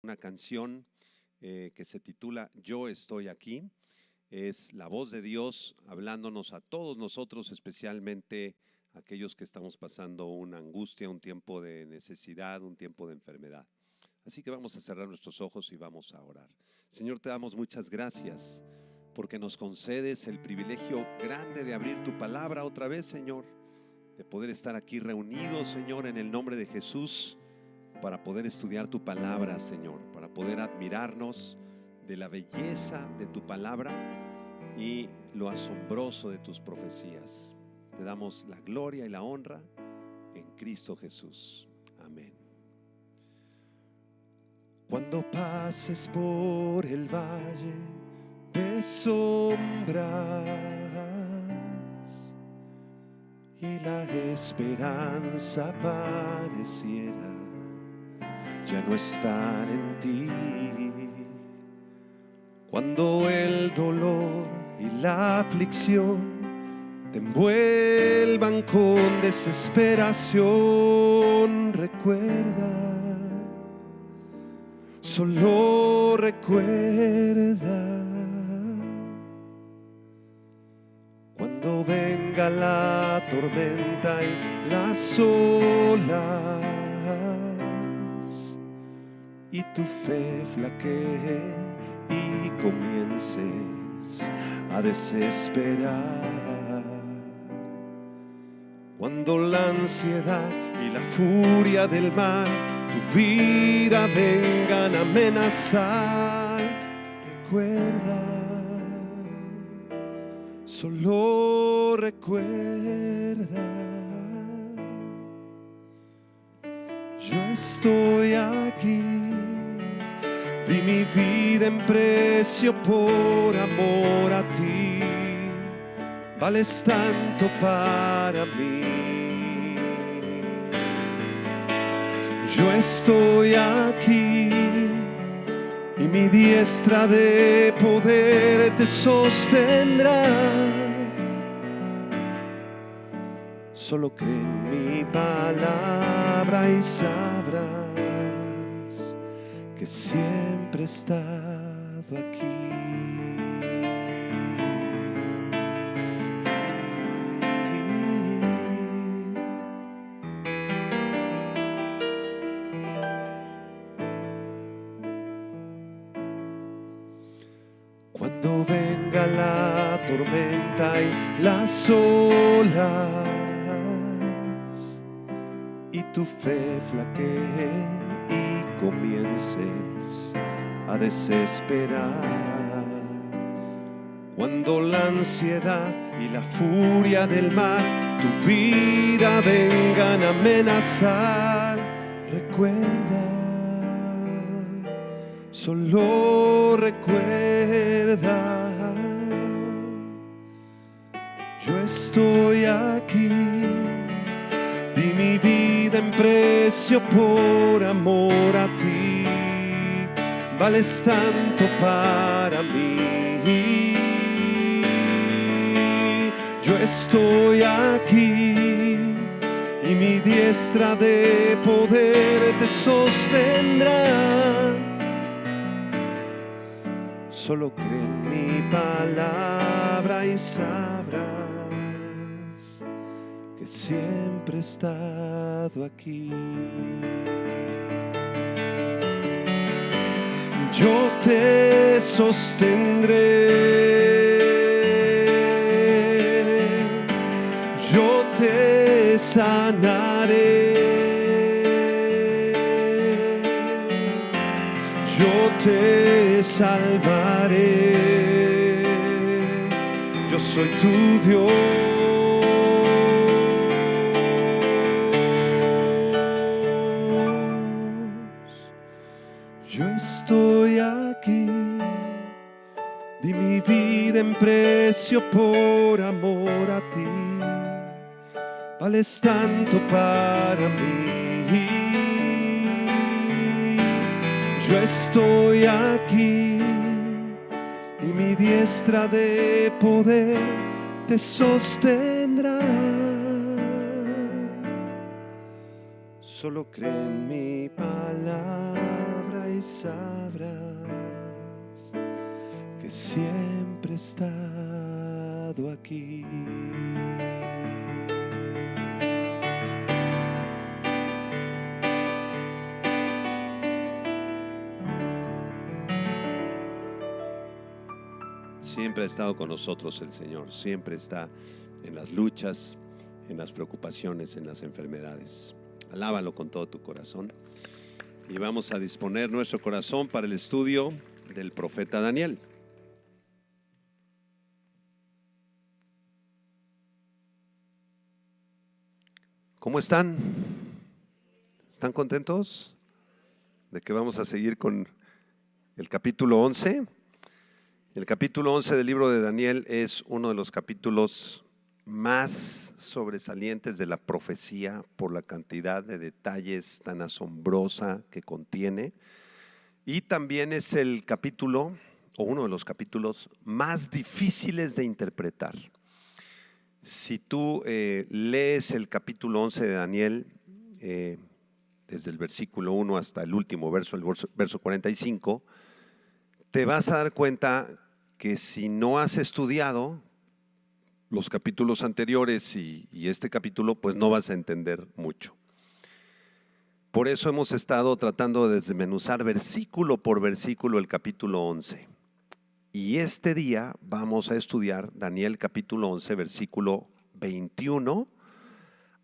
Una canción que se titula Yo estoy aquí. Es la voz de Dios hablándonos a todos nosotros, especialmente aquellos que estamos pasando una angustia, un tiempo de necesidad, un tiempo de enfermedad. Así que vamos a cerrar nuestros ojos y vamos a orar. Señor, te damos muchas gracias porque nos concedes el privilegio grande de abrir tu palabra otra vez, Señor, de poder estar aquí reunidos, Señor, en el nombre de Jesús, para poder estudiar tu palabra, Señor, para poder admirarnos de la belleza de tu palabra y lo asombroso de tus profecías. Te damos la gloria y la honra en Cristo Jesús. Amén. Cuando pases por el valle de sombras y la esperanza pareciera ya no estar en ti, cuando el dolor y la aflicción te envuelvan con desesperación, recuerda, solo recuerda, cuando venga la tormenta y las olas y tu fe flaquee y comiences a desesperar, cuando la ansiedad y la furia del mal tu vida vengan a amenazar, recuerda, solo recuerda, yo estoy aquí. Di mi vida en precio por amor a ti, vales tanto para mí. Yo estoy aquí y mi diestra de poder te sostendrá. Solo cree en mi palabra y sabrás que siempre he estado aquí. Cuando venga la tormenta y las olas y tu fe flaquee y comiences a desesperar, cuando la ansiedad y la furia del mar tu vida vengan a amenazar, recuerda, solo recuerda, yo estoy aquí. Di mi vida en precio por amor a ti, vales tanto para mí. Yo estoy aquí y mi diestra de poder te sostendrá. Solo cree en mi palabra y sabrás que siempre he estado aquí. Yo te sostendré, yo te sanaré, yo te salvaré, yo soy tu Dios. Yo estoy aquí, di mi vida en precio por amor a ti, vales tanto para mí. Yo estoy aquí y mi diestra de poder te sostendrá. Solo cree en mi palabra y sabrás que siempre he estado aquí. Siempre ha estado con nosotros el Señor, siempre está en las luchas, en las preocupaciones, en las enfermedades. Alábalo con todo tu corazón. Y vamos a disponer nuestro corazón para el estudio del profeta Daniel. ¿Cómo están? ¿Están contentos de que vamos a seguir con el capítulo 11? El capítulo 11 del libro de Daniel es uno de los capítulos más sobresalientes de la profecía por la cantidad de detalles tan asombrosa que contiene, y también es el capítulo o uno de los capítulos más difíciles de interpretar. Si tú lees el capítulo 11 de Daniel desde el versículo 1 hasta el último verso, el verso 45, te vas a dar cuenta que si no has estudiado los capítulos anteriores y este capítulo, pues no vas a entender mucho. Por eso hemos estado tratando de desmenuzar versículo por versículo el capítulo 11. Y este día vamos a estudiar Daniel capítulo 11, versículo 21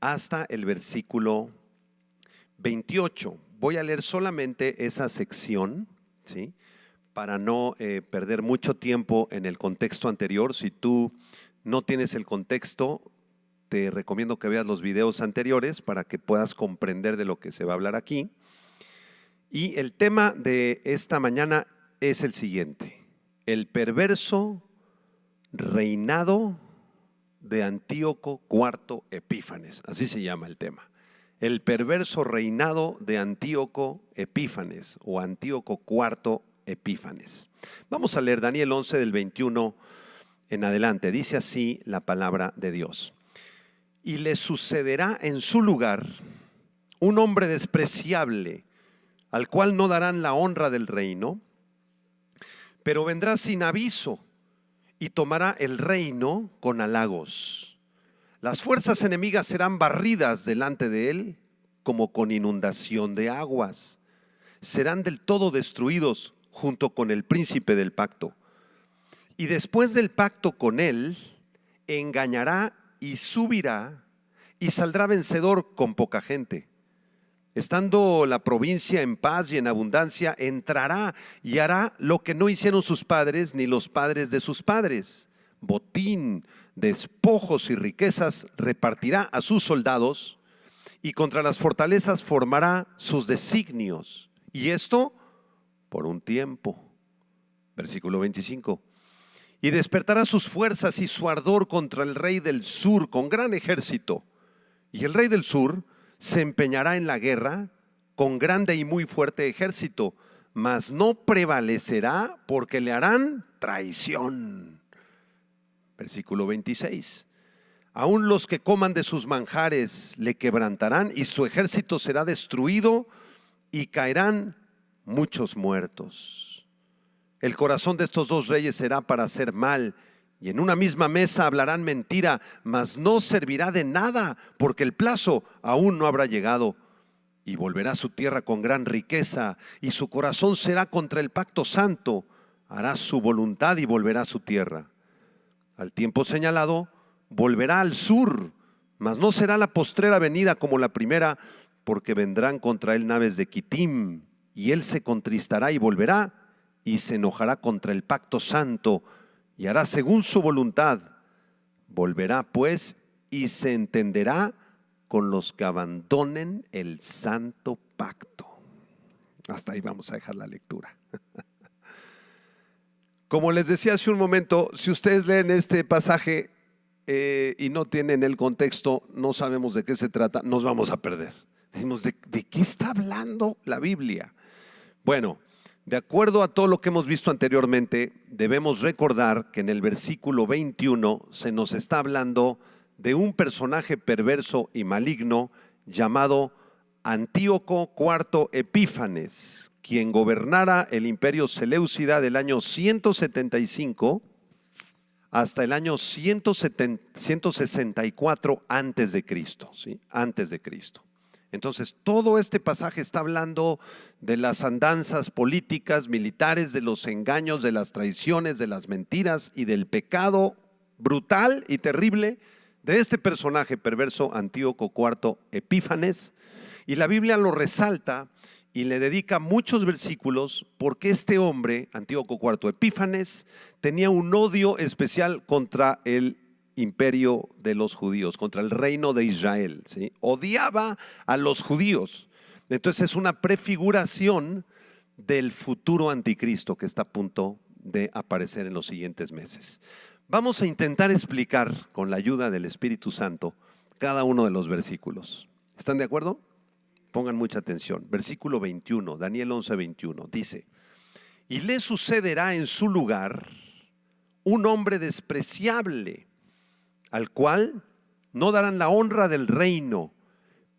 hasta el versículo 28. Voy a leer solamente esa sección, ¿sí?, para no perder mucho tiempo en el contexto anterior. Si tú no tienes el contexto, te recomiendo que veas los videos anteriores para que puedas comprender de lo que se va a hablar aquí. Y el tema de esta mañana es el siguiente: el perverso reinado de Antíoco IV Epífanes. Así se llama el tema. El perverso reinado de Antíoco Epífanes o Antíoco IV Epífanes. Vamos a leer Daniel 11 del 21 en adelante. Dice así la palabra de Dios: y le sucederá en su lugar un hombre despreciable, al cual no darán la honra del reino, pero vendrá sin aviso y tomará el reino con halagos. Las fuerzas enemigas serán barridas delante de él como con inundación de aguas. Serán del todo destruidos junto con el príncipe del pacto. Y después del pacto con él, engañará y subirá y saldrá vencedor con poca gente. Estando la provincia en paz y en abundancia, entrará y hará lo que no hicieron sus padres ni los padres de sus padres. Botín, despojos y riquezas repartirá a sus soldados, y contra las fortalezas formará sus designios. Y esto por un tiempo. Versículo 25. Y despertará sus fuerzas y su ardor contra el rey del sur con gran ejército. Y el rey del sur se empeñará en la guerra con grande y muy fuerte ejército, mas no prevalecerá porque le harán traición. Versículo 26. Aún los que coman de sus manjares le quebrantarán, y su ejército será destruido y caerán muchos muertos. El corazón de estos dos reyes será para hacer mal, y en una misma mesa hablarán mentira, mas no servirá de nada, porque el plazo aún no habrá llegado. Y volverá a su tierra con gran riqueza, y su corazón será contra el pacto santo. Hará su voluntad y volverá a su tierra. Al tiempo señalado volverá al sur, mas no será la postrera venida como la primera, porque vendrán contra él naves de Quitim, y él se contristará y volverá, y se enojará contra el pacto santo, y hará según su voluntad. Volverá pues y se entenderá con los que abandonen el santo pacto. Hasta ahí vamos a dejar la lectura. Como les decía hace un momento, si ustedes leen este pasaje y no tienen el contexto, no sabemos de qué se trata, nos vamos a perder. Decimos, ¿de qué está hablando la Biblia? Bueno, de acuerdo a todo lo que hemos visto anteriormente, debemos recordar que en el versículo 21 se nos está hablando de un personaje perverso y maligno llamado Antíoco IV Epífanes, quien gobernara el imperio Seleucida del año 175 hasta el año 164 antes de Cristo, ¿sí? Antes de Cristo. Entonces, todo este pasaje está hablando de las andanzas políticas, militares, de los engaños, de las traiciones, de las mentiras y del pecado brutal y terrible de este personaje perverso, Antíoco IV Epífanes. Y la Biblia lo resalta y le dedica muchos versículos porque este hombre, Antíoco IV Epífanes, tenía un odio especial contra el imperio de los judíos, contra el reino de Israel, ¿sí? Odiaba a los judíos. Entonces es una prefiguración del futuro anticristo que está a punto de aparecer en los siguientes meses. Vamos a intentar explicar con la ayuda del Espíritu Santo cada uno de los versículos. ¿Están de acuerdo? Pongan mucha atención. Versículo 21, Daniel 11:21, dice: y le sucederá en su lugar un hombre despreciable, al cual no darán la honra del reino,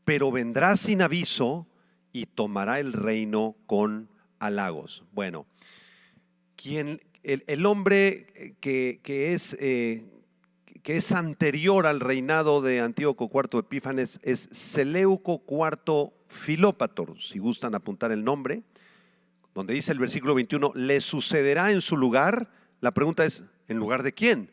pero vendrá sin aviso y tomará el reino con halagos. Bueno, el hombre que es anterior al reinado de Antíoco IV Epífanes es Seleuco IV Filópator, si gustan apuntar el nombre, donde dice el versículo 21, le sucederá en su lugar. La pregunta es, ¿en lugar de quién?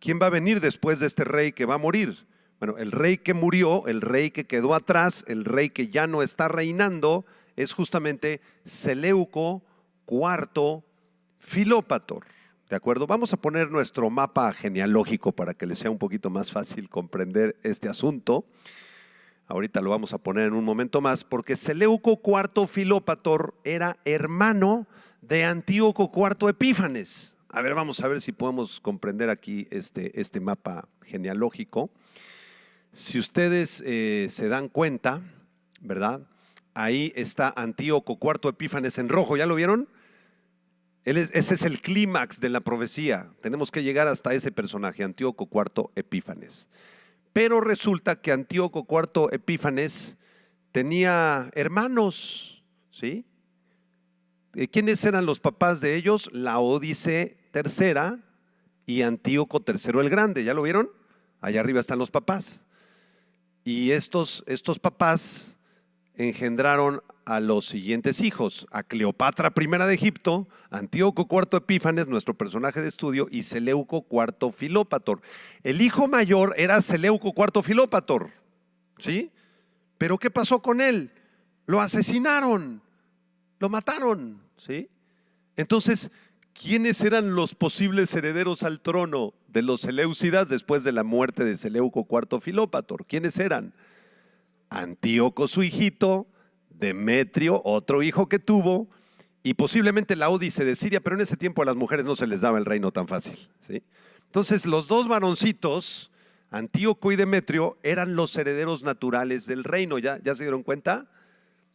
¿Quién va a venir después de este rey que va a morir? Bueno, el rey que murió, el rey que quedó atrás, el rey que ya no está reinando, es justamente Seleuco IV Filópator. ¿De acuerdo? Vamos a poner nuestro mapa genealógico para que les sea un poquito más fácil comprender este asunto. Ahorita lo vamos a poner en un momento más, porque Seleuco IV Filópator era hermano de Antíoco IV Epífanes. A ver, vamos a ver si podemos comprender aquí este mapa genealógico. Si ustedes se dan cuenta, ¿verdad? Ahí está Antíoco IV Epífanes en rojo, ¿ya lo vieron? Ese es el clímax de la profecía. Tenemos que llegar hasta ese personaje, Antíoco IV Epífanes. Pero resulta que Antíoco IV Epífanes tenía hermanos, ¿sí? ¿Quiénes eran los papás de ellos? Laódice III y Antíoco III el Grande. ¿Ya lo vieron? Allá arriba están los papás. Y estos papás engendraron a los siguientes hijos: a Cleopatra I de Egipto, Antíoco IV Epífanes, nuestro personaje de estudio, y Seleuco IV Filópator. El hijo mayor era Seleuco IV Filópator, ¿sí? Pero ¿qué pasó con él? Lo asesinaron, lo mataron, ¿sí? Entonces, ¿quiénes eran los posibles herederos al trono de los Seleucidas después de la muerte de Seleuco IV Filópator? ¿Quiénes eran? Antíoco, su hijito, Demetrio, otro hijo que tuvo, y posiblemente Laódice de Siria, pero en ese tiempo a las mujeres no se les daba el reino tan fácil, ¿sí? Entonces los dos varoncitos, Antíoco y Demetrio, eran los herederos naturales del reino. ¿Ya se dieron cuenta?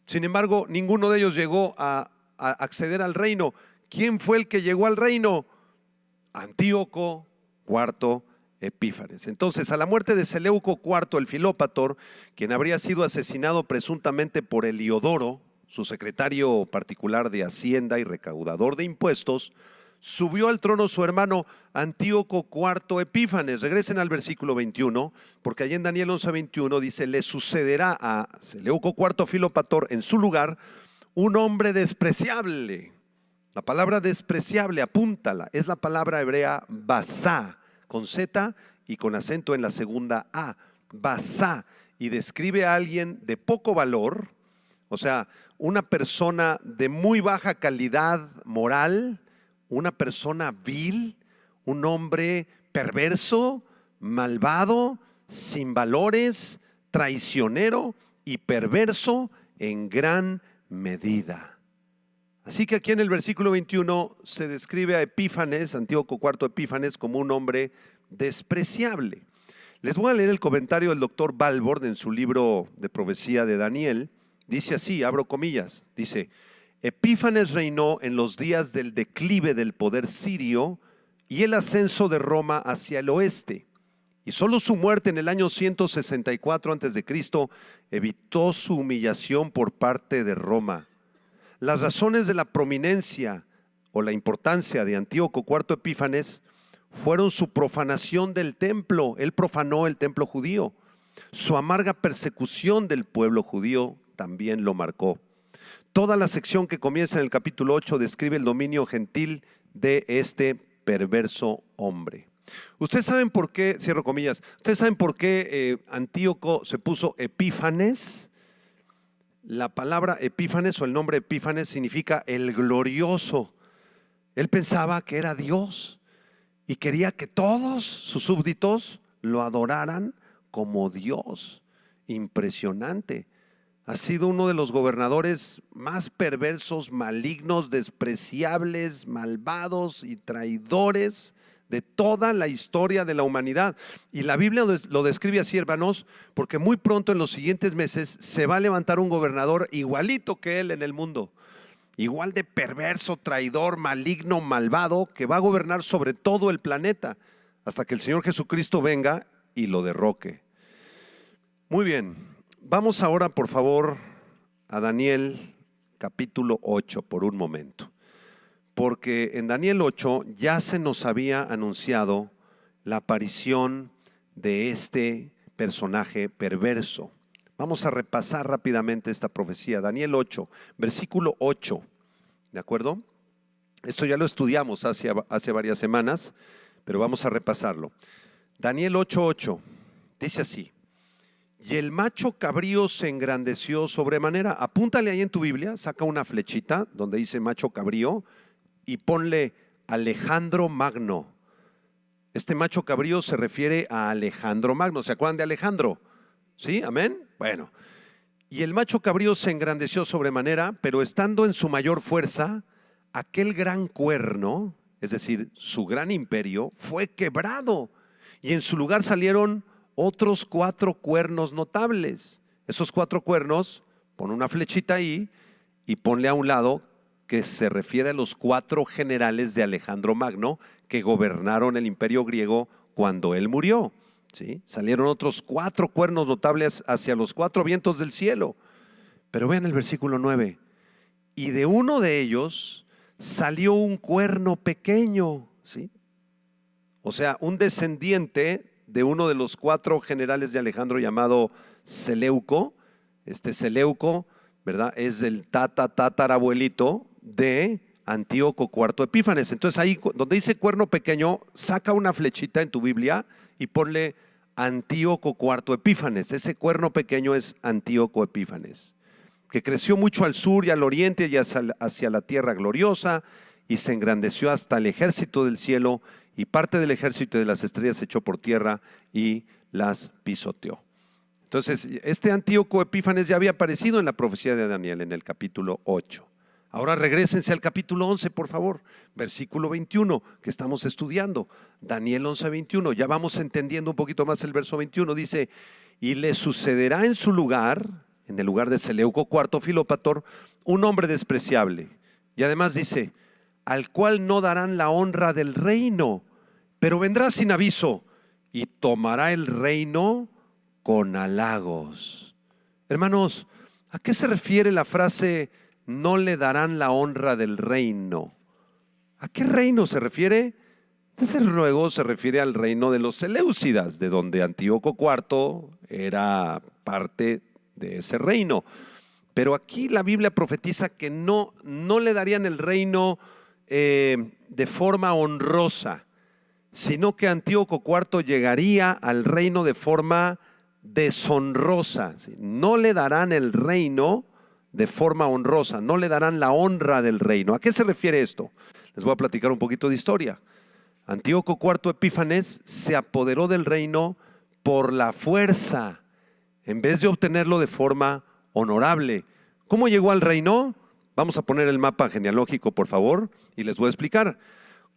Sin embargo, ninguno de ellos llegó a acceder al reino. ¿Quién fue el que llegó al reino? Antíoco IV Epífanes. Entonces, a la muerte de Seleuco IV el Filópator, quien habría sido asesinado presuntamente por Heliodoro, su secretario particular de Hacienda y recaudador de impuestos, subió al trono su hermano Antíoco IV Epífanes. Regresen al versículo 21, porque allí en Daniel 11:21 dice: le sucederá a Seleuco IV Filópator en su lugar un hombre despreciable. La palabra despreciable, apúntala, es la palabra hebrea basá, con Z y con acento en la segunda A, basá, y describe a alguien de poco valor, o sea, una persona de muy baja calidad moral, una persona vil, un hombre perverso, malvado, sin valores, traicionero y perverso en gran medida. Así que aquí en el versículo 21 se describe a Epífanes, Antíoco IV Epífanes, como un hombre despreciable. Les voy a leer el comentario del doctor Balbord en su libro de profecía de Daniel. Dice así, abro comillas, dice: Epífanes reinó en los días del declive del poder sirio y el ascenso de Roma hacia el oeste. Y solo su muerte en el año 164 a.C. evitó su humillación por parte de Roma. Las razones de la prominencia o la importancia de Antíoco IV Epífanes fueron su profanación del templo. Él profanó el templo judío. Su amarga persecución del pueblo judío también lo marcó. Toda la sección que comienza en el capítulo 8 describe el dominio gentil de este perverso hombre. Ustedes saben por qué, cierro comillas, ustedes saben por qué Antíoco se puso Epífanes. La palabra Epífanes o el nombre Epífanes significa el glorioso. Él pensaba que era Dios y quería que todos sus súbditos lo adoraran como Dios. Impresionante. Ha sido uno de los gobernadores más perversos, malignos, despreciables, malvados y traidores de toda la historia de la humanidad. Y la Biblia lo describe así, hermanos, porque muy pronto en los siguientes meses se va a levantar un gobernador igualito que él en el mundo. Igual de perverso, traidor, maligno, malvado, que va a gobernar sobre todo el planeta hasta que el Señor Jesucristo venga y lo derroque. Muy bien. Vamos ahora, por favor, a Daniel capítulo 8 por un momento, porque en Daniel 8 ya se nos había anunciado la aparición de este personaje perverso. Vamos a repasar rápidamente esta profecía. Daniel 8, versículo 8, ¿de acuerdo? Esto ya lo estudiamos hace varias semanas, pero vamos a repasarlo. Daniel 8:8 dice así: y el macho cabrío se engrandeció sobremanera. Apúntale ahí en tu Biblia, saca una flechita donde dice macho cabrío y ponle Alejandro Magno. Este macho cabrío se refiere a Alejandro Magno. ¿Se acuerdan de Alejandro? ¿Sí? ¿Amén? Bueno. Y el macho cabrío se engrandeció sobremanera, pero estando en su mayor fuerza, aquel gran cuerno, es decir, su gran imperio, fue quebrado. Y en su lugar salieron otros 4 cuernos notables. Esos 4 cuernos, pon una flechita ahí y ponle a un lado que se refiere a los 4 generales de Alejandro Magno que gobernaron el imperio griego cuando él murió. ¿Sí? Salieron otros 4 cuernos notables hacia los 4 vientos del cielo. Pero vean el versículo 9. Y de uno de ellos salió un cuerno pequeño, ¿sí? O sea, un descendiente de uno de los 4 generales de Alejandro llamado Seleuco. Este Seleuco, ¿verdad?, es el tatarabuelito de Antíoco IV Epífanes. Entonces ahí donde dice cuerno pequeño, saca una flechita en tu Biblia y ponle Antíoco IV Epífanes. Ese cuerno pequeño es Antíoco Epífanes, que creció mucho al sur y al oriente y hacia la tierra gloriosa, y se engrandeció hasta el ejército del cielo, y parte del ejército de las estrellas se echó por tierra y las pisoteó. Entonces, este Antíoco Epífanes ya había aparecido en la profecía de Daniel en el capítulo 8. Ahora regrésense al capítulo 11, por favor, versículo 21, que estamos estudiando. Daniel 11:21, ya vamos entendiendo un poquito más el verso 21. Dice: y le sucederá en su lugar, en el lugar de Seleuco IV Filópator, un hombre despreciable. Y además dice: al cual no darán la honra del reino, pero vendrá sin aviso y tomará el reino con halagos. Hermanos, ¿a qué se refiere la frase no le darán la honra del reino? ¿A qué reino se refiere? Desde luego se refiere al reino de los Seleucidas, de donde Antíoco IV era parte de ese reino. Pero aquí la Biblia profetiza que no le darían el reino de forma honrosa, sino que Antíoco IV llegaría al reino de forma deshonrosa. No le darán el reino de forma honrosa, no le darán la honra del reino. ¿A qué se refiere esto? Les voy a platicar un poquito de historia. Antíoco IV Epífanes se apoderó del reino por la fuerza, en vez de obtenerlo de forma honorable. ¿Cómo llegó al reino? Vamos a poner el mapa genealógico, por favor, y les voy a explicar.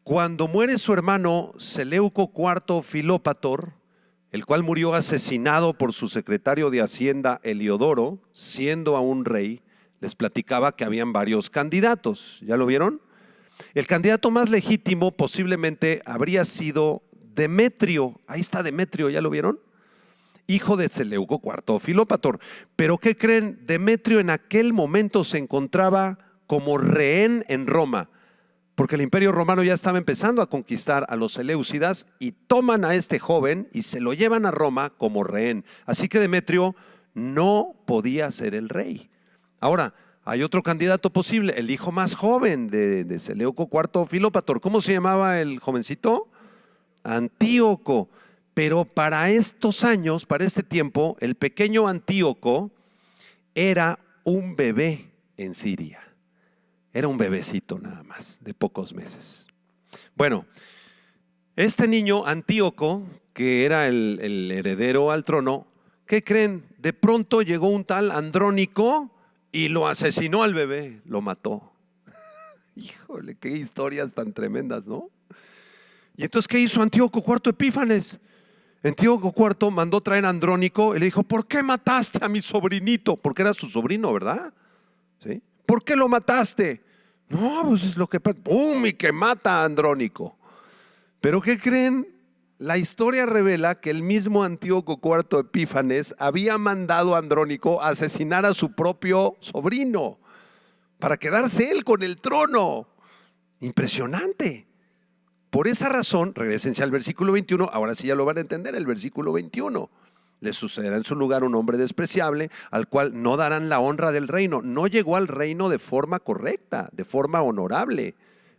Cuando muere su hermano Seleuco IV Filópator, el cual murió asesinado por su secretario de Hacienda Heliodoro, siendo aún rey, les platicaba que habían varios candidatos. ¿Ya lo vieron? El candidato más legítimo posiblemente habría sido Demetrio. Ahí está Demetrio, ¿ya lo vieron? Hijo de Seleuco IV Filópator. Pero ¿qué creen? Demetrio en aquel momento se encontraba como rehén en Roma, porque el imperio romano ya estaba empezando a conquistar a los Seleucidas y toman a este joven y se lo llevan a Roma como rehén. Así que Demetrio no podía ser el rey. Ahora, hay otro candidato posible, el hijo más joven de Seleuco IV Filópator. ¿Cómo se llamaba el jovencito? Antíoco. Pero para estos años, para este tiempo, el pequeño Antíoco era un bebé en Siria. Era un bebecito nada más, de pocos meses. Bueno, este niño Antíoco, que era el heredero al trono, ¿qué creen? De pronto llegó un tal Andrónico y lo asesinó al bebé, lo mató. Híjole, qué historias tan tremendas, ¿no? Y entonces, ¿qué hizo Antíoco IV Epífanes? Antíoco IV mandó traer a Andrónico y le dijo, ¿por qué mataste a mi sobrinito? Porque era su sobrino, ¿verdad? ¿Sí? ¿Por qué lo mataste? No, pues es lo que pasa. ¡Pum! Y que mata a Andrónico. Pero ¿qué creen? La historia revela que el mismo Antíoco IV Epífanes había mandado a Andrónico a asesinar a su propio sobrino para quedarse él con el trono. Impresionante. Por esa razón, regresense al versículo 21, ahora sí ya lo van a entender, el versículo 21. Le sucederá en su lugar un hombre despreciable, al cual no darán la honra del reino. No llegó al reino de forma correcta, de forma honorable,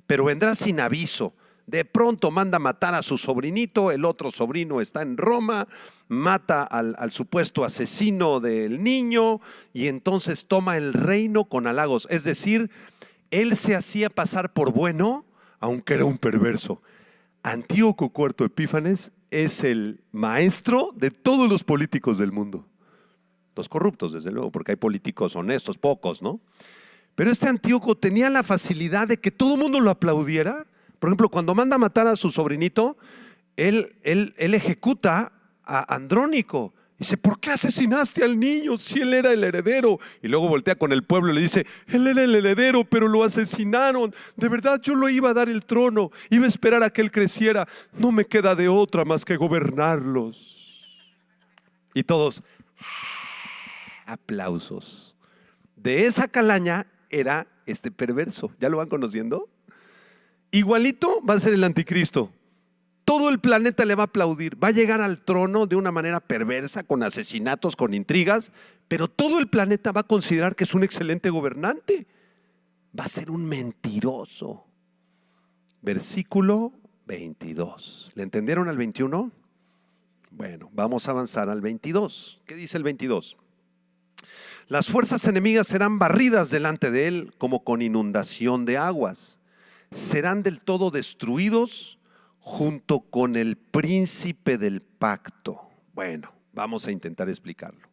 pero vendrá sin aviso. De pronto manda matar a su sobrinito, el otro sobrino está en Roma, mata al supuesto asesino del niño y entonces toma el reino con halagos. Es decir, él se hacía pasar por bueno, aunque era un perverso. Antíoco IV Epífanes es el maestro de todos los políticos del mundo. Los corruptos, desde luego, porque hay políticos honestos, pocos, ¿no? Pero este Antíoco tenía la facilidad de que todo el mundo lo aplaudiera. Por ejemplo, cuando manda a matar a su sobrinito, él ejecuta a Andrónico. Dice, ¿por qué asesinaste al niño si él era el heredero? Y luego voltea con el pueblo y le dice, él era el heredero, pero lo asesinaron. De verdad, yo lo iba a dar el trono, iba a esperar a que él creciera. No me queda de otra más que gobernarlos. Y todos, aplausos. De esa calaña era este perverso. ¿Ya lo van conociendo? Igualito va a ser el anticristo. Todo el planeta le va a aplaudir, va a llegar al trono de una manera perversa, con asesinatos, con intrigas, pero todo el planeta va a considerar que es un excelente gobernante. Va a ser un mentiroso. Versículo 22. ¿Le entendieron al 21? Bueno, vamos a avanzar al 22. ¿Qué dice el 22? Las fuerzas enemigas serán barridas delante de él como con inundación de aguas. Serán del todo destruidos junto con el príncipe del pacto. Bueno, vamos a intentar explicarlo.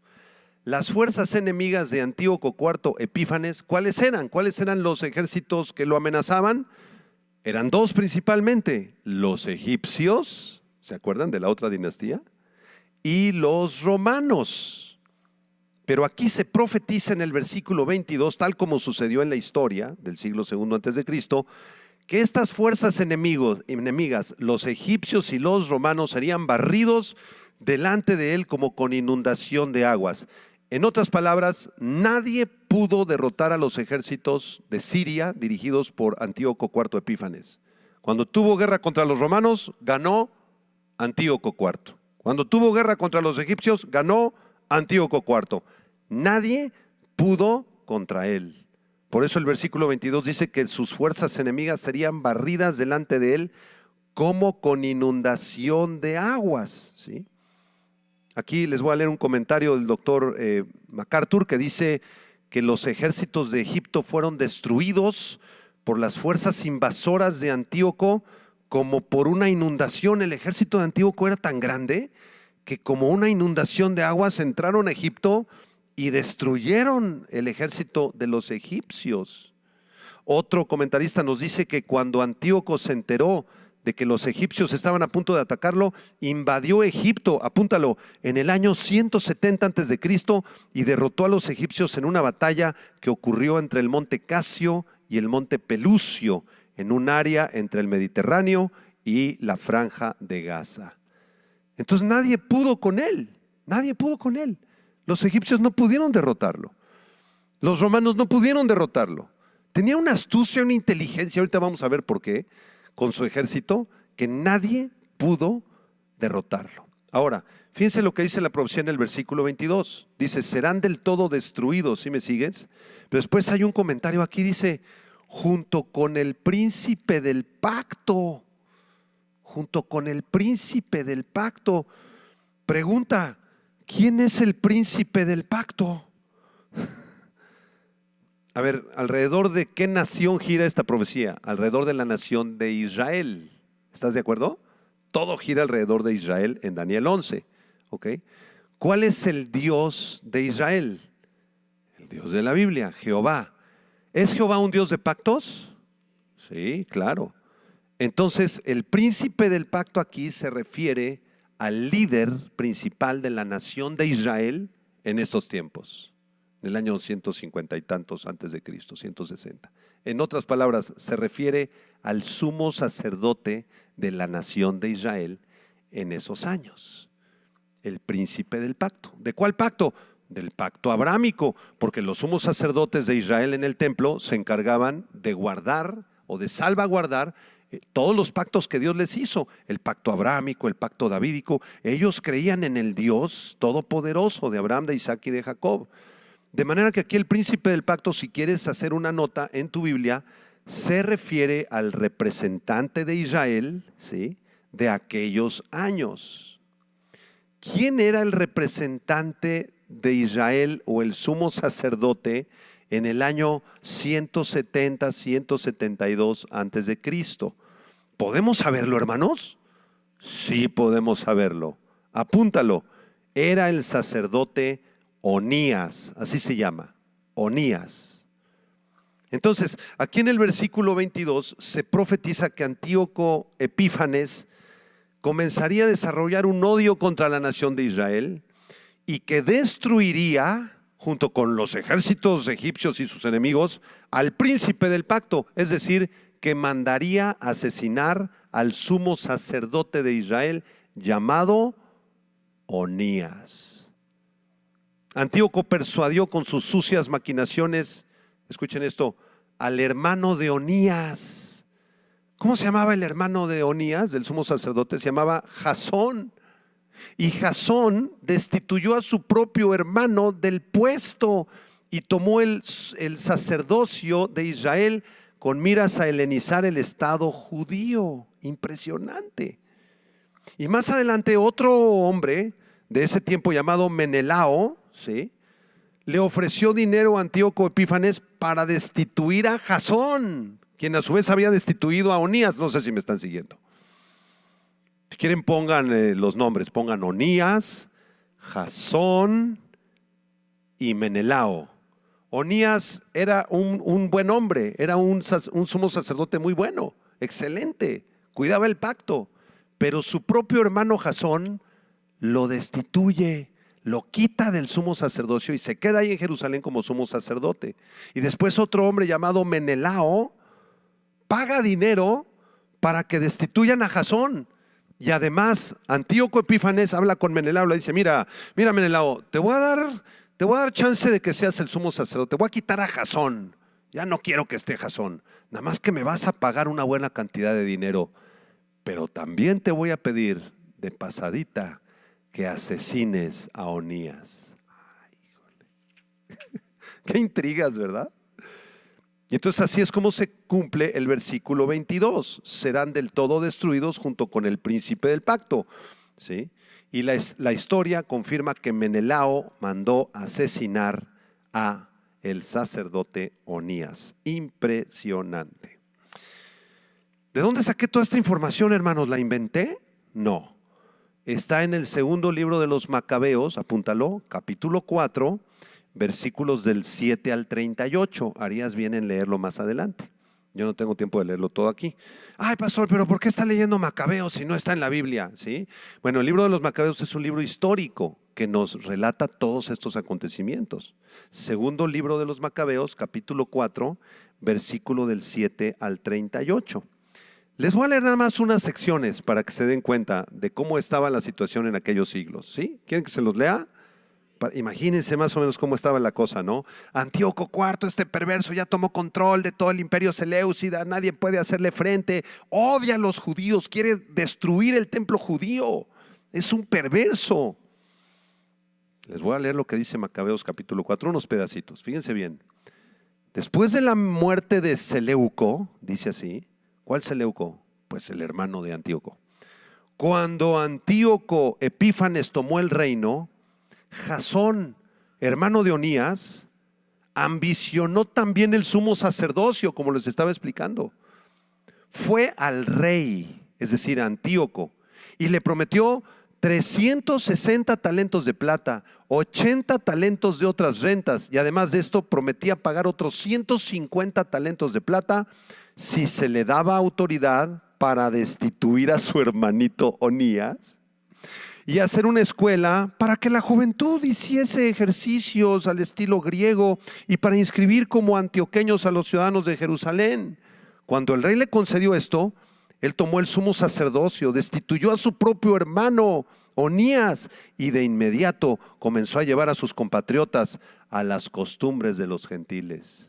Las fuerzas enemigas de Antíoco IV Epífanes, ¿cuáles eran? ¿Cuáles eran los ejércitos que lo amenazaban? Eran dos principalmente, los egipcios, ¿se acuerdan de la otra dinastía? Y los romanos. Pero aquí se profetiza en el versículo 22, tal como sucedió en la historia del siglo II antes de Cristo, que estas fuerzas enemigas, los egipcios y los romanos, serían barridos delante de él como con inundación de aguas. En otras palabras, nadie pudo derrotar a los ejércitos de Siria dirigidos por Antíoco IV Epífanes. Cuando tuvo guerra contra los romanos, ganó Antíoco IV. Cuando tuvo guerra contra los egipcios, ganó Antíoco IV. Nadie pudo contra él. Por eso el versículo 22 dice que sus fuerzas enemigas serían barridas delante de él como con inundación de aguas, ¿sí? Aquí les voy a leer un comentario del doctor MacArthur que dice que los ejércitos de Egipto fueron destruidos por las fuerzas invasoras de Antíoco como por una inundación. El ejército de Antíoco era tan grande que como una inundación de aguas entraron a Egipto y destruyeron el ejército de los egipcios. Otro comentarista nos dice que cuando Antíoco se enteró de que los egipcios estaban a punto de atacarlo, invadió Egipto, apúntalo, en el año 170 a.C. y derrotó a los egipcios en una batalla que ocurrió entre el monte Casio y el monte Pelucio, en un área entre el Mediterráneo y la franja de Gaza. Entonces nadie pudo con él, nadie pudo con él. Los egipcios no pudieron derrotarlo. Los romanos no pudieron derrotarlo. Tenía una astucia, una inteligencia, ahorita vamos a ver por qué, con su ejército, que nadie pudo derrotarlo. Ahora, fíjense lo que dice la profecía en el versículo 22. Dice, serán del todo destruidos, ¿sí me sigues? Pero después hay un comentario aquí, dice, junto con el príncipe del pacto. Junto con el príncipe del pacto. Pregunta, ¿quién es el príncipe del pacto? A ver, ¿alrededor de qué nación gira esta profecía? Alrededor de la nación de Israel. ¿Estás de acuerdo? Todo gira alrededor de Israel en Daniel 11. ¿Ok? ¿Cuál es el Dios de Israel? El Dios de la Biblia, Jehová. ¿Es Jehová un Dios de pactos? Sí, claro. Entonces, el príncipe del pacto aquí se refiere al líder principal de la nación de Israel en estos tiempos. En el año 150 y tantos antes de Cristo, 160. En otras palabras, se refiere al sumo sacerdote de la nación de Israel en esos años. El príncipe del pacto. ¿De cuál pacto? Del pacto abrámico, porque los sumos sacerdotes de Israel en el templo se encargaban de guardar o de salvaguardar todos los pactos que Dios les hizo, el pacto abrámico, el pacto davídico. Ellos creían en el Dios todopoderoso de Abraham, de Isaac y de Jacob. De manera que aquí el príncipe del pacto, si quieres hacer una nota en tu Biblia, se refiere al representante de Israel, ¿sí?, de aquellos años. ¿Quién era el representante de Israel o el sumo sacerdote en el año 170, 172 antes de Cristo? ¿Podemos saberlo, hermanos? Sí, podemos saberlo. Apúntalo. Era el sacerdote Onías, así se llama, Onías. Entonces, aquí en el versículo 22 se profetiza que Antíoco Epífanes comenzaría a desarrollar un odio contra la nación de Israel y que destruiría, junto con los ejércitos egipcios y sus enemigos, al príncipe del pacto, es decir, que mandaría asesinar al sumo sacerdote de Israel llamado Onías. Antíoco persuadió con sus sucias maquinaciones, escuchen esto, al hermano de Onías. ¿Cómo se llamaba el hermano de Onías, del sumo sacerdote? Se llamaba Jasón. Y Jasón destituyó a su propio hermano del puesto y tomó el sacerdocio de Israel con miras a helenizar el estado judío. Impresionante. Y más adelante otro hombre de ese tiempo llamado Menelao, ¿sí?, le ofreció dinero a Antíoco Epífanes para destituir a Jasón, quien a su vez había destituido a Onías. No sé si me están siguiendo. Si quieren pongan los nombres, pongan Onías, Jasón y Menelao. Onías era un buen hombre, era un sumo sacerdote muy bueno, excelente, cuidaba el pacto, pero su propio hermano Jasón lo destituye, lo quita del sumo sacerdocio y se queda ahí en Jerusalén como sumo sacerdote. Y después otro hombre llamado Menelao paga dinero para que destituyan a Jasón. Y además Antíoco Epífanes habla con Menelao, le dice, mira Menelao, te voy a dar chance de que seas el sumo sacerdote, te voy a quitar a Jasón, ya no quiero que esté Jasón, nada más que me vas a pagar una buena cantidad de dinero, pero también te voy a pedir de pasadita que asesines a Onías. Ay, híjole. Qué intrigas, ¿verdad? Y entonces así es como se cumple el versículo 22. Serán del todo destruidos junto con el príncipe del pacto, ¿sí? Y la historia confirma que Menelao mandó asesinar a el sacerdote Onías. Impresionante. ¿De dónde saqué toda esta información, hermanos? ¿La inventé? No. Está en el segundo libro de los Macabeos, apúntalo, capítulo 4, versículos del 7 al 38. Harías bien en leerlo más adelante. Yo no tengo tiempo de leerlo todo aquí. Ay, pastor, pero ¿por qué está leyendo Macabeos si no está en la Biblia? ¿Sí? Bueno, el libro de los Macabeos es un libro histórico que nos relata todos estos acontecimientos. Segundo libro de los Macabeos, capítulo 4, versículo del 7 al 38. Les voy a leer nada más unas secciones para que se den cuenta de cómo estaba la situación en aquellos siglos. ¿Sí? ¿Quieren que se los lea? Imagínense más o menos cómo estaba la cosa, ¿no? Antíoco IV, este perverso, ya tomó control de todo el imperio seleucida, nadie puede hacerle frente, odia a los judíos, quiere destruir el templo judío, es un perverso. Les voy a leer lo que dice Macabeos capítulo 4, unos pedacitos, fíjense bien. Después de la muerte de Seleuco, dice así, ¿cuál Seleuco? Pues el hermano de Antíoco. Cuando Antíoco Epífanes tomó el reino, Jasón, hermano de Onías, ambicionó también el sumo sacerdocio, como les estaba explicando. Fue al rey, es decir, a Antíoco, y le prometió 360 talentos de plata, 80 talentos de otras rentas, y además de esto prometía pagar otros 150 talentos de plata si se le daba autoridad para destituir a su hermanito Onías y hacer una escuela para que la juventud hiciese ejercicios al estilo griego y para inscribir como antioqueños a los ciudadanos de Jerusalén. Cuando el rey le concedió esto, él tomó el sumo sacerdocio, destituyó a su propio hermano Onías y de inmediato comenzó a llevar a sus compatriotas a las costumbres de los gentiles.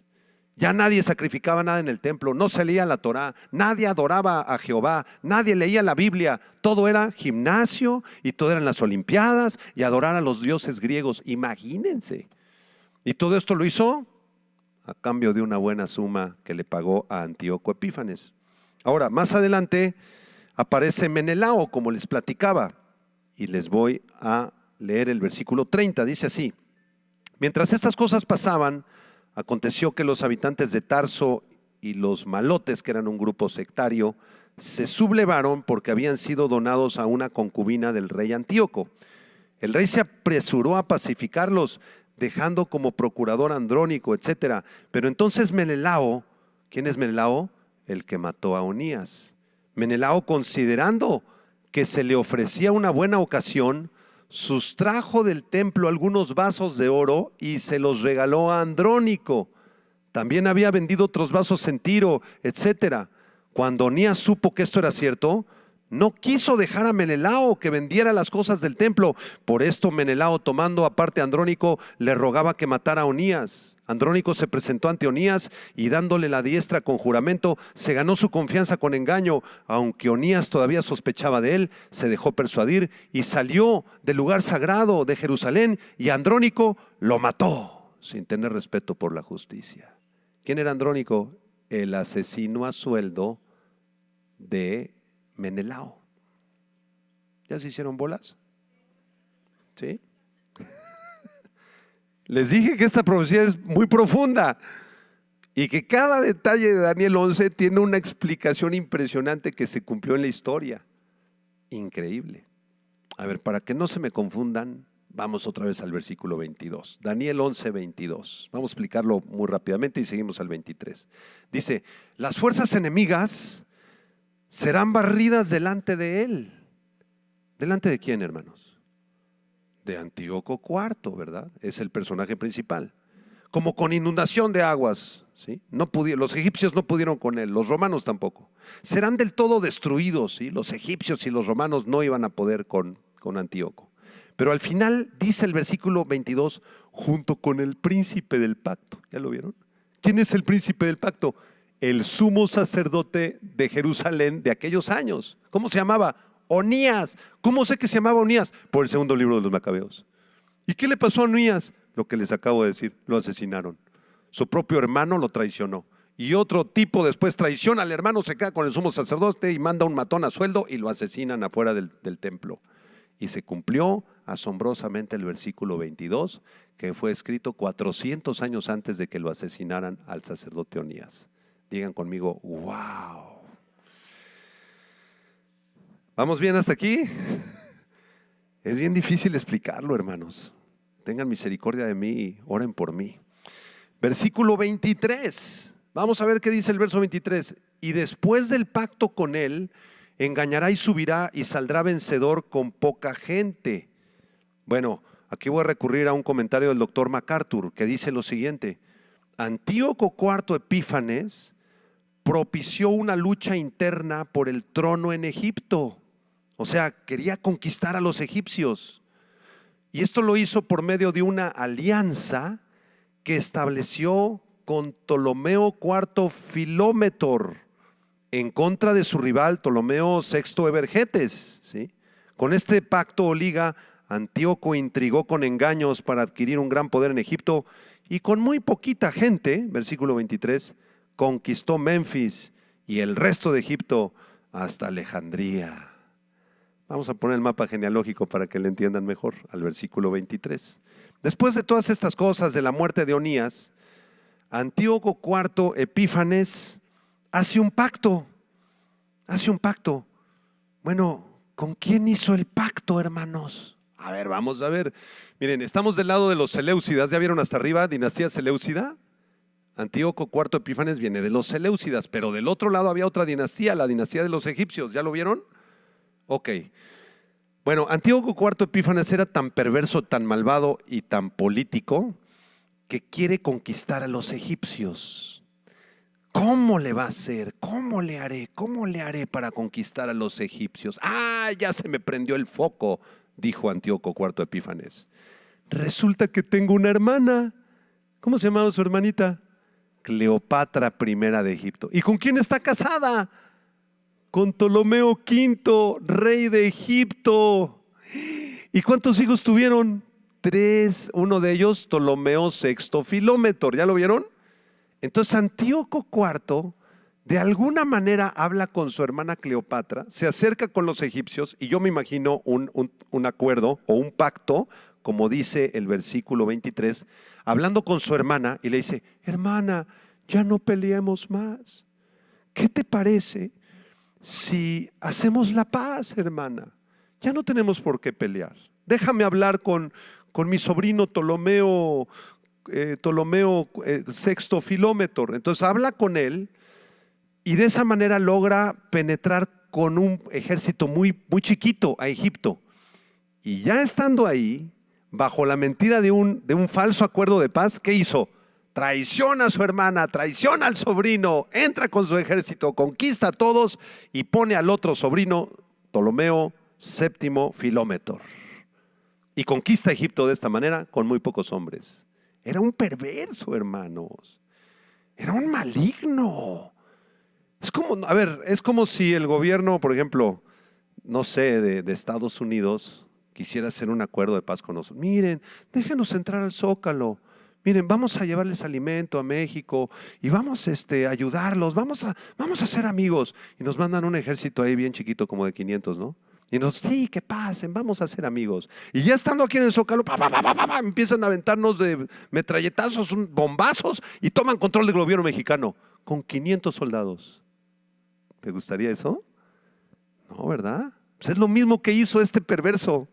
Ya nadie sacrificaba nada en el templo, no se leía la Torá, nadie adoraba a Jehová, nadie leía la Biblia, todo era gimnasio y todo eran las olimpiadas y adorar a los dioses griegos, imagínense. Y todo esto lo hizo a cambio de una buena suma que le pagó a Antíoco Epífanes. Ahora, más adelante aparece Menelao, como les platicaba, y les voy a leer el versículo 30, dice así: mientras estas cosas pasaban, aconteció que los habitantes de Tarso y los malotes, que eran un grupo sectario, se sublevaron porque habían sido donados a una concubina del rey Antíoco. El rey se apresuró a pacificarlos, dejando como procurador a Andrónico, etc. Pero entonces Menelao, ¿quién es Menelao? El que mató a Onías. Menelao, considerando que se le ofrecía una buena ocasión, sustrajo del templo algunos vasos de oro y se los regaló a Andrónico. También había vendido otros vasos en Tiro, etc. Cuando Onías supo que esto era cierto, no quiso dejar a Menelao que vendiera las cosas del templo. Por esto Menelao, tomando aparte a Andrónico, le rogaba que matara a Onías. Andrónico se presentó ante Onías y dándole la diestra con juramento, se ganó su confianza con engaño. Aunque Onías todavía sospechaba de él, se dejó persuadir y salió del lugar sagrado de Jerusalén y Andrónico lo mató sin tener respeto por la justicia. ¿Quién era Andrónico? El asesino a sueldo de Menelao. ¿Ya se hicieron bolas? ¿Sí? Les dije que esta profecía es muy profunda y que cada detalle de Daniel 11 tiene una explicación impresionante que se cumplió en la historia. Increíble. A ver, para que no se me confundan, vamos otra vez al versículo 22. Daniel 11, 22. Vamos a explicarlo muy rápidamente y seguimos al 23. Dice: las fuerzas enemigas serán barridas delante de él. ¿Delante de quién, hermanos? De Antíoco IV, ¿verdad? Es el personaje principal. Como con inundación de aguas, ¿sí? Los egipcios no pudieron con él, los romanos tampoco. Serán del todo destruidos, ¿sí? Los egipcios y los romanos no iban a poder con Antíoco. Pero al final dice el versículo 22, junto con el príncipe del pacto. ¿Ya lo vieron? ¿Quién es el príncipe del pacto? El sumo sacerdote de Jerusalén de aquellos años. ¿Cómo se llamaba? Onías. ¿Cómo sé que se llamaba Onías? Por el segundo libro de los Macabeos. ¿Y qué le pasó a Onías? Lo que les acabo de decir, lo asesinaron. Su propio hermano lo traicionó. Y otro tipo después traiciona al hermano, se queda con el sumo sacerdote y manda un matón a sueldo y lo asesinan afuera del templo. Y se cumplió asombrosamente el versículo 22, que fue escrito 400 años antes de que lo asesinaran al sacerdote Onías. Digan conmigo, ¡wow! ¿Vamos bien hasta aquí? Es bien difícil explicarlo, hermanos. Tengan misericordia de mí y oren por mí. Versículo 23. Vamos a ver qué dice el verso 23. Y después del pacto con él, engañará y subirá y saldrá vencedor con poca gente. Bueno, aquí voy a recurrir a un comentario del doctor MacArthur que dice lo siguiente: Antíoco IV Epífanes propició una lucha interna por el trono en Egipto. O sea, quería conquistar a los egipcios. Y esto lo hizo por medio de una alianza que estableció con Ptolomeo IV Filómetor en contra de su rival Ptolomeo VI Evergetes, ¿sí? Con este pacto o liga, Antíoco intrigó con engaños para adquirir un gran poder en Egipto y con muy poquita gente, versículo 23, conquistó Memphis y el resto de Egipto hasta Alejandría. Vamos a poner el mapa genealógico para que le entiendan mejor al versículo 23. Después de todas estas cosas, de la muerte de Onías, Antíoco IV Epífanes hace un pacto. Bueno, ¿con quién hizo el pacto, hermanos? A ver, vamos a ver. Miren, estamos del lado de los Seleucidas. ¿Ya vieron hasta arriba? Dinastía Seleucida. Antíoco IV Epífanes viene de los Seleucidas, pero del otro lado había otra dinastía, la dinastía de los egipcios. ¿Ya lo vieron? Ok. Bueno, Antíoco IV Epífanes era tan perverso, tan malvado y tan político que quiere conquistar a los egipcios. ¿Cómo le va a hacer? ¿Cómo le haré? ¿Cómo le haré para conquistar a los egipcios? ¡Ah, ya se me prendió el foco!, dijo Antíoco IV Epífanes. Resulta que tengo una hermana. ¿Cómo se llamaba su hermanita? Cleopatra I de Egipto. ¿Y con quién está casada? Con Ptolomeo V, rey de Egipto. ¿Y cuántos hijos tuvieron? 3. Uno de ellos, Ptolomeo VI Filómetor. ¿Ya lo vieron? Entonces Antíoco IV de alguna manera habla con su hermana Cleopatra, se acerca con los egipcios y yo me imagino un acuerdo o un pacto, como dice el versículo 23, hablando con su hermana y le dice: hermana, ya no peleemos más. ¿Qué te parece si hacemos la paz, hermana? Ya no tenemos por qué pelear. Déjame hablar con mi sobrino Ptolomeo VI Filómetor. Entonces habla con él y de esa manera logra penetrar con un ejército muy, muy chiquito a Egipto. Y ya estando ahí, bajo la mentira de un falso acuerdo de paz, ¿qué hizo? Traiciona a su hermana, traiciona al sobrino, entra con su ejército, conquista a todos y pone al otro sobrino, Ptolomeo VII Filómetor. Y conquista a Egipto de esta manera con muy pocos hombres. Era un perverso, hermanos. Era un maligno. Es como si el gobierno, por ejemplo, no sé, de Estados Unidos quisiera hacer un acuerdo de paz con nosotros. Miren, déjenos entrar al Zócalo. Miren, vamos a llevarles alimento a México y vamos a ayudarlos, vamos a ser amigos. Y nos mandan un ejército ahí bien chiquito, como de 500, ¿no? Y sí, que pasen, vamos a ser amigos. Y ya estando aquí en el Zócalo, empiezan a aventarnos de metralletazos, bombazos y toman control del gobierno mexicano con 500 soldados. ¿Te gustaría eso? No, ¿verdad? Pues es lo mismo que hizo este perverso.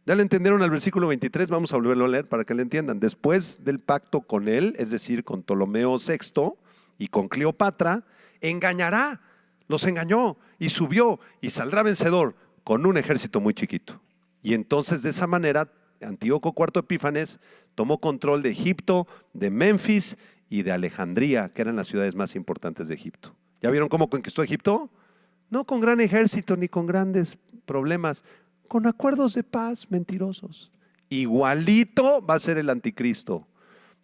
Ya le entendieron al versículo 23, vamos a volverlo a leer para que le entiendan. Después del pacto con él, es decir, con Ptolomeo VI y con Cleopatra, engañará, los engañó y subió y saldrá vencedor con un ejército muy chiquito. Y entonces de esa manera Antíoco IV Epífanes tomó control de Egipto, de Memphis y de Alejandría, que eran las ciudades más importantes de Egipto. ¿Ya vieron cómo conquistó Egipto? No con gran ejército ni con grandes problemas, con acuerdos de paz mentirosos. Igualito va a ser el anticristo.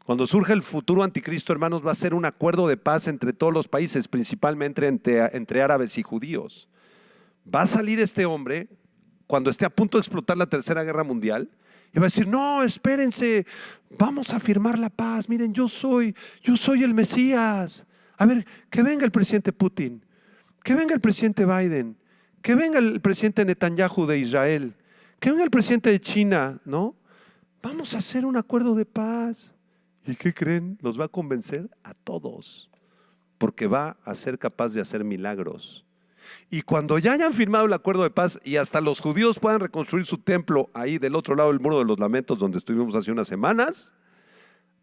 Cuando surja el futuro anticristo, hermanos, va a ser un acuerdo de paz entre todos los países, principalmente entre árabes y judíos. Va a salir este hombre cuando esté a punto de explotar la Tercera Guerra Mundial y va a decir: no, espérense, vamos a firmar la paz. Miren, yo soy el Mesías. A ver, que venga el presidente Putin, que venga el presidente Biden, que venga el presidente Netanyahu de Israel, que venga el presidente de China, ¿no? Vamos a hacer un acuerdo de paz. ¿Y qué creen? Los va a convencer a todos, porque va a ser capaz de hacer milagros. Y cuando ya hayan firmado el acuerdo de paz y hasta los judíos puedan reconstruir su templo ahí del otro lado del Muro de los Lamentos, donde estuvimos hace unas semanas,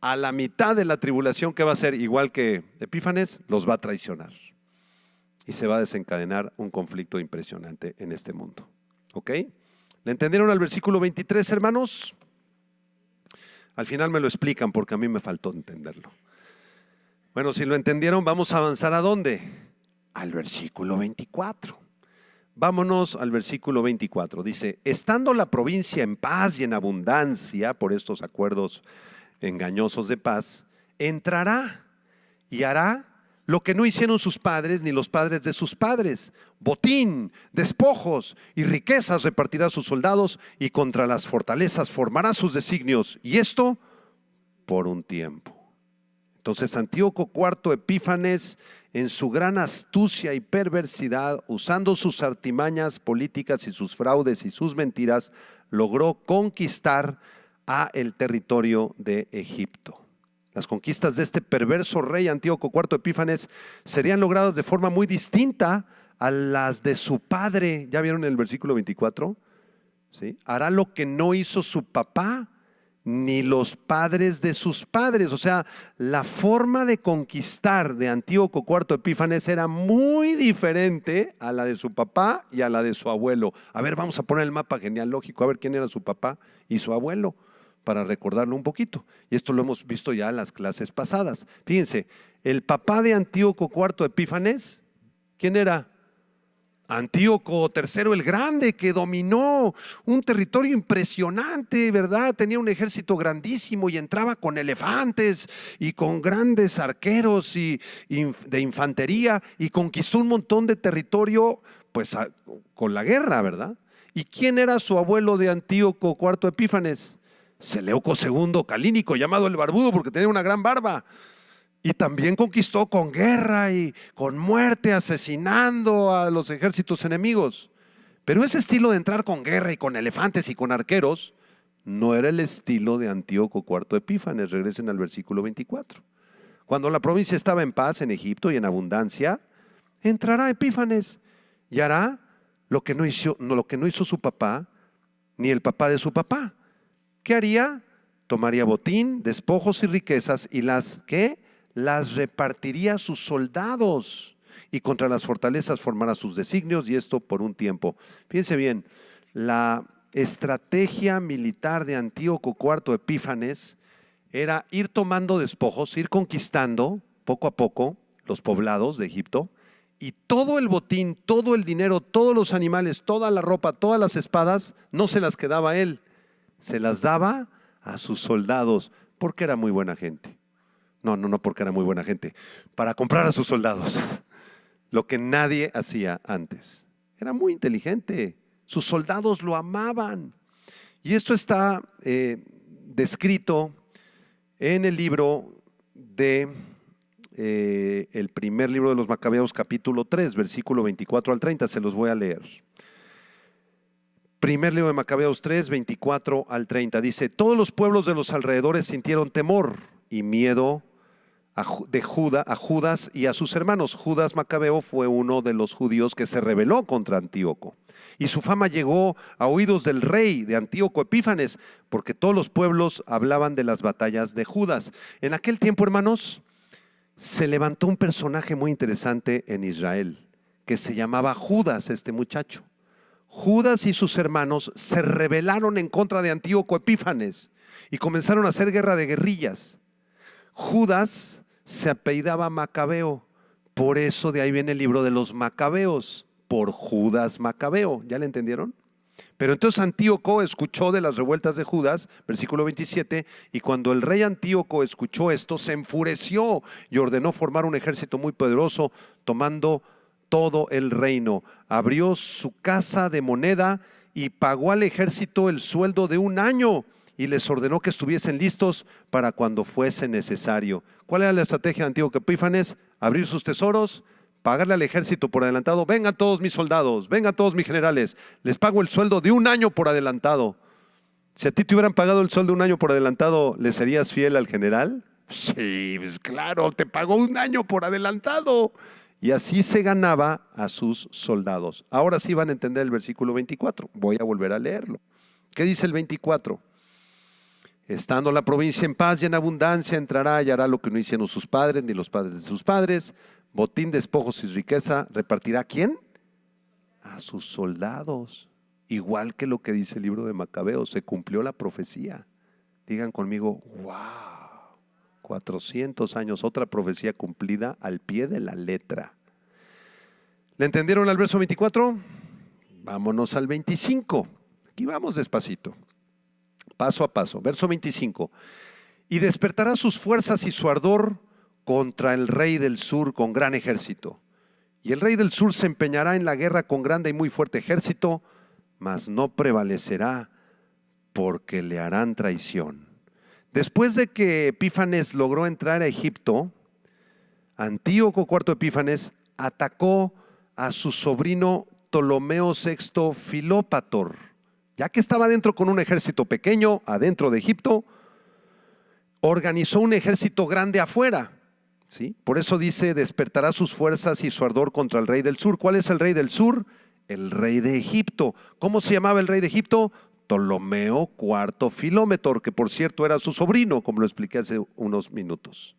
a la mitad de la tribulación, que va a ser igual que Epífanes, los va a traicionar. Y se va a desencadenar un conflicto impresionante en este mundo. ¿Ok? ¿Le entendieron al versículo 23, hermanos? Al final me lo explican porque a mí me faltó entenderlo. Bueno, si lo entendieron, vamos a avanzar ¿a dónde? Al versículo 24. Vámonos al versículo 24. Dice, estando la provincia en paz y en abundancia por estos acuerdos engañosos de paz, entrará y hará lo que no hicieron sus padres ni los padres de sus padres. Botín, despojos y riquezas repartirá a sus soldados y contra las fortalezas formará sus designios. Y esto por un tiempo. Entonces Antíoco IV Epífanes, en su gran astucia y perversidad, usando sus artimañas políticas y sus fraudes y sus mentiras, logró conquistar a el territorio de Egipto. Las conquistas de este perverso rey Antíoco IV Epífanes serían logradas de forma muy distinta a las de su padre. ¿Ya vieron el versículo 24? ¿Sí? Hará lo que no hizo su papá ni los padres de sus padres. O sea, la forma de conquistar de Antíoco IV Epífanes era muy diferente a la de su papá y a la de su abuelo. A ver, vamos a poner el mapa genealógico, a ver quién era su papá y su abuelo, para recordarlo un poquito. Y esto lo hemos visto ya en las clases pasadas. Fíjense, el papá de Antíoco IV Epífanes, ¿quién era? Antíoco III el Grande, que dominó un territorio impresionante, ¿verdad? Tenía un ejército grandísimo y entraba con elefantes y con grandes arqueros y de infantería y conquistó un montón de territorio, pues con la guerra, ¿verdad? ¿Y quién era su abuelo de Antíoco IV Epífanes? Seleuco II Calínico, llamado el Barbudo porque tenía una gran barba. Y también conquistó con guerra y con muerte, asesinando a los ejércitos enemigos. Pero ese estilo de entrar con guerra y con elefantes y con arqueros no era el estilo de Antíoco IV Epífanes. Regresen al versículo 24. Cuando la provincia estaba en paz en Egipto y en abundancia, entrará Epífanes y hará lo que no hizo su papá ni el papá de su papá. ¿Qué haría? Tomaría botín, despojos y riquezas y las repartiría a sus soldados y contra las fortalezas formará sus designios y esto por un tiempo. Fíjense bien, la estrategia militar de Antíoco IV Epífanes era ir tomando despojos, ir conquistando poco a poco los poblados de Egipto y todo el botín, todo el dinero, todos los animales, toda la ropa, todas las espadas, no se las quedaba él. Se las daba a sus soldados porque era muy buena gente. No porque era muy buena gente, para comprar a sus soldados, lo que nadie hacía antes. Era muy inteligente, sus soldados lo amaban. Y esto está descrito en el libro de el primer libro de los Macabeos, capítulo 3, versículo 24 al 30, se los voy a leer. Primer libro de Macabeos 3, 24 al 30, dice: todos los pueblos de los alrededores sintieron temor y miedo a Judas y a sus hermanos. Judas Macabeo fue uno de los judíos que se rebeló contra Antíoco. Y su fama llegó a oídos del rey de Antíoco Epífanes, porque todos los pueblos hablaban de las batallas de Judas. En aquel tiempo, hermanos, se levantó un personaje muy interesante en Israel, que se llamaba Judas, este muchacho. Judas y sus hermanos se rebelaron en contra de Antíoco Epífanes y comenzaron a hacer guerra de guerrillas. Judas se apellidaba Macabeo, por eso de ahí viene el libro de los Macabeos, por Judas Macabeo. ¿Ya le entendieron? Pero entonces Antíoco escuchó de las revueltas de Judas, versículo 27, y cuando el rey Antíoco escuchó esto, se enfureció y ordenó formar un ejército muy poderoso, tomando todo el reino. Abrió su casa de moneda y pagó al ejército el sueldo de un año y les ordenó que estuviesen listos para cuando fuese necesario. ¿Cuál era la estrategia de Antíoco Epífanes? Abrir sus tesoros, pagarle al ejército por adelantado. Vengan todos mis soldados, vengan todos mis generales, les pago el sueldo de un año por adelantado. Si a ti te hubieran pagado el sueldo de un año por adelantado, ¿le serías fiel al general? Sí, pues claro, te pagó un año por adelantado. Y así se ganaba a sus soldados. Ahora sí van a entender el versículo 24. Voy a volver a leerlo. ¿Qué dice el 24? Estando la provincia en paz y en abundancia, entrará y hará lo que no hicieron sus padres ni los padres de sus padres. Botín, despojos y riqueza repartirá ¿a quién? A sus soldados. Igual que lo que dice el libro de Macabeos, se cumplió la profecía. Digan conmigo, wow. 400 años, otra profecía cumplida al pie de la letra. ¿Le entendieron al verso 24? Vámonos al 25. Aquí vamos despacito, paso a paso. Verso 25. Y despertará sus fuerzas y su ardor contra el rey del sur con gran ejército. Y el rey del sur se empeñará en la guerra con grande y muy fuerte ejército, mas no prevalecerá porque le harán traición. Después de que Epífanes logró entrar a Egipto, Antíoco IV Epífanes atacó a su sobrino Ptolomeo VI Filópator. Ya que estaba adentro con un ejército pequeño, adentro de Egipto, organizó un ejército grande afuera. ¿Sí? Por eso dice, despertará sus fuerzas y su ardor contra el rey del sur. ¿Cuál es el rey del sur? El rey de Egipto. ¿Cómo se llamaba el rey de Egipto? Ptolomeo IV Filómetor, que por cierto era su sobrino, como lo expliqué hace unos minutos.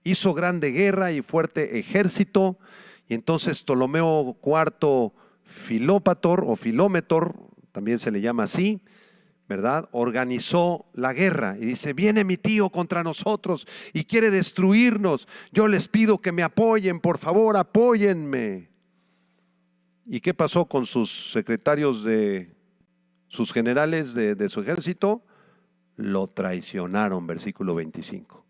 Hizo grande guerra y fuerte ejército, y entonces Ptolomeo IV Filópator o Filómetor, también se le llama así, ¿verdad? Organizó la guerra y dice, viene mi tío contra nosotros y quiere destruirnos. Yo les pido que me apoyen, por favor, apóyenme. ¿Y qué pasó con sus secretarios sus generales de su ejército? Lo traicionaron, versículo 25.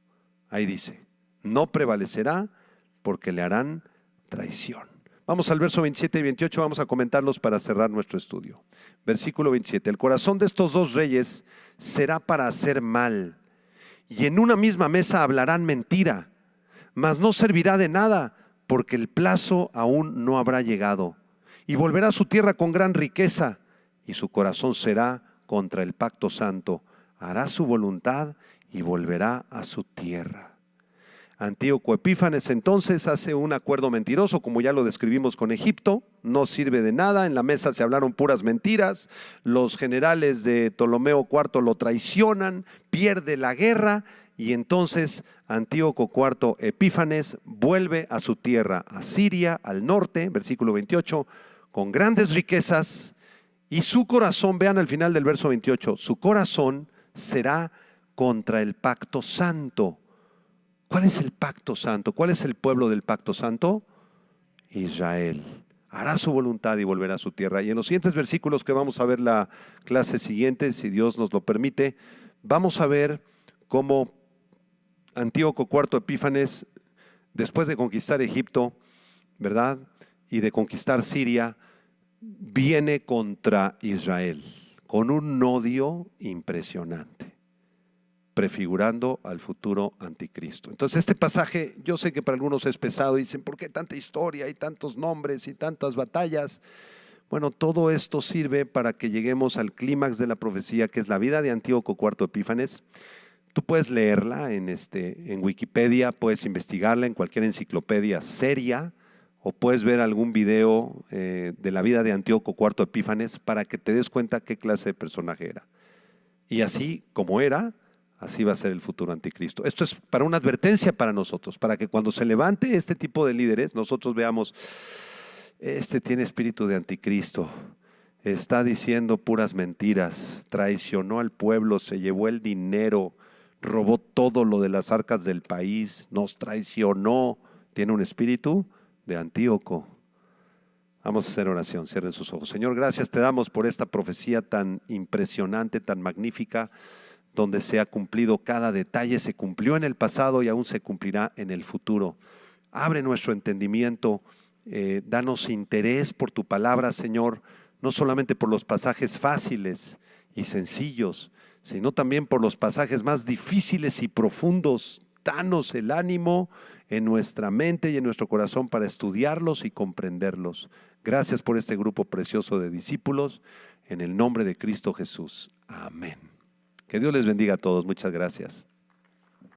Ahí dice, no prevalecerá porque le harán traición. Vamos al verso 27 y 28, vamos a comentarlos para cerrar nuestro estudio. Versículo 27, el corazón de estos dos reyes será para hacer mal, y en una misma mesa hablarán mentira, mas no servirá de nada, porque el plazo aún no habrá llegado. Y volverá a su tierra con gran riqueza, y su corazón será contra el pacto santo. Hará su voluntad y volverá a su tierra. Antíoco Epífanes entonces hace un acuerdo mentiroso, como ya lo describimos con Egipto, no sirve de nada, en la mesa se hablaron puras mentiras, los generales de Ptolomeo IV lo traicionan, pierde la guerra y entonces Antíoco IV Epífanes vuelve a su tierra, a Siria, al norte, versículo 28, con grandes riquezas y su corazón, vean al final del verso 28, su corazón será contra el pacto santo. ¿Cuál es el pacto santo? ¿Cuál es el pueblo del pacto santo? Israel. Hará su voluntad y volverá a su tierra. Y en los siguientes versículos que vamos a ver la clase siguiente, si Dios nos lo permite, vamos a ver cómo Antíoco IV Epífanes, después de conquistar Egipto, ¿verdad? Y de conquistar Siria, viene contra Israel con un odio impresionante, prefigurando al futuro anticristo. Entonces este pasaje, yo sé que para algunos es pesado, dicen, ¿por qué tanta historia y tantos nombres y tantas batallas? Bueno, todo esto sirve para que lleguemos al clímax de la profecía, que es la vida de Antíoco IV Epífanes. Tú puedes leerla en Wikipedia, puedes investigarla en cualquier enciclopedia seria, o puedes ver algún video de la vida de Antíoco IV Epífanes para que te des cuenta qué clase de personaje era. Y así como era, así va a ser el futuro anticristo. Esto es para una advertencia para nosotros, para que cuando se levante este tipo de líderes, nosotros veamos, este tiene espíritu de anticristo, está diciendo puras mentiras, traicionó al pueblo, se llevó el dinero, robó todo lo de las arcas del país, nos traicionó, tiene un espíritu de Antíoco. Vamos a hacer oración, cierren sus ojos. Señor, gracias te damos por esta profecía tan impresionante, tan magnífica, donde se ha cumplido cada detalle, se cumplió en el pasado y aún se cumplirá en el futuro. Abre nuestro entendimiento, danos interés por tu palabra, Señor, no solamente por los pasajes fáciles y sencillos, sino también por los pasajes más difíciles y profundos. Danos el ánimo en nuestra mente y en nuestro corazón para estudiarlos y comprenderlos. Gracias por este grupo precioso de discípulos, en el nombre de Cristo Jesús. Amén. Que Dios les bendiga a todos. Muchas gracias.